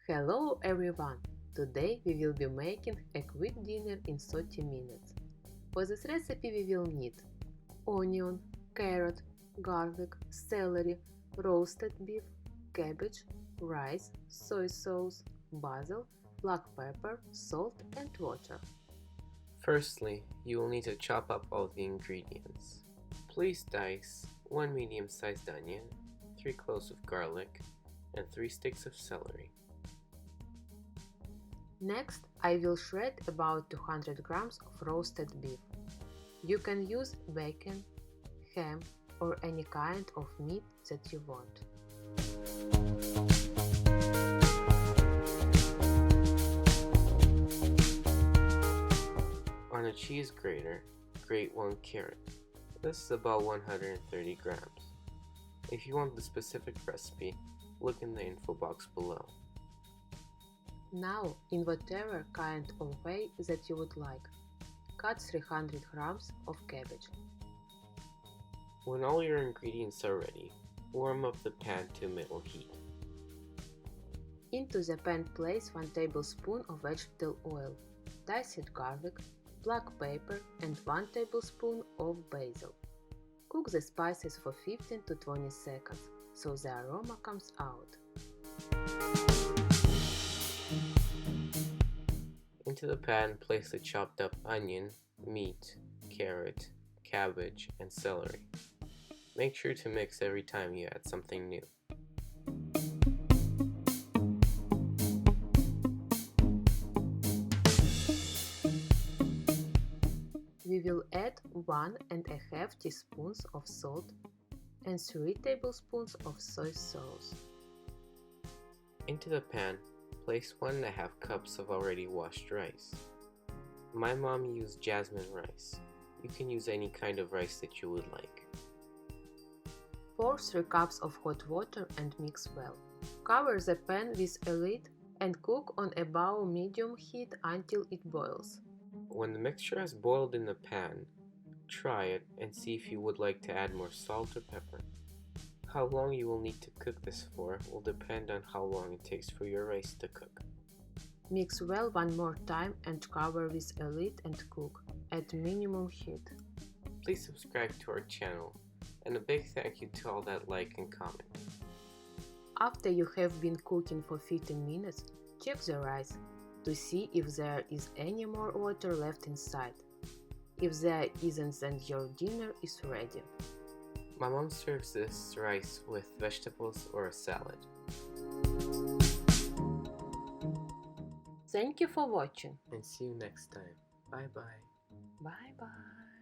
Hello everyone! Today we will be making a quick dinner in 30 minutes. For this recipe we will need onion, carrot, garlic, celery, roasted beef, cabbage, rice, soy sauce, basil, black pepper, salt and water. Firstly, you will need to chop up all the ingredients. Please dice 1 medium-sized onion, 3 cloves of garlic, and 3 sticks of celery. Next, I will shred about 200 grams of roasted beef. You can use bacon, ham or any kind of meat that you want. On a cheese grater, grate 1 carrot. This is about 130 grams. If you want the specific recipe, look in the info box below. Now, in whatever kind of way that you would like, cut 300 grams of cabbage. When all your ingredients are ready, warm up the pan to middle heat. Into the pan place 1 tablespoon of vegetable oil, diced garlic, black pepper and 1 tablespoon of basil. Cook the spices for 15 to 20 seconds so the aroma comes out. Into the pan, place the chopped up onion, meat, carrot, cabbage, and celery. Make sure to mix every time you add something new. We will add 1.5 teaspoons of salt and 3 tablespoons of soy sauce. Into the pan, place 1.5 cups of already washed rice. My mom used jasmine rice. You can use any kind of rice that you would like. Pour 3 cups of hot water and mix well. Cover the pan with a lid and cook on above medium heat until it boils. When the mixture has boiled in the pan, try it and see if you would like to add more salt or pepper. How long you will need to cook this for will depend on how long it takes for your rice to cook. Mix well one more time and cover with a lid and cook at minimum heat. Please subscribe to our channel, and a big thank you to all that like and comment. After you have been cooking for 15 minutes, check the rice to see if there is any more water left inside. If there isn't, then your dinner is ready. My mom serves this rice with vegetables or a salad. Thank you for watching. And see you next time. Bye bye. Bye bye.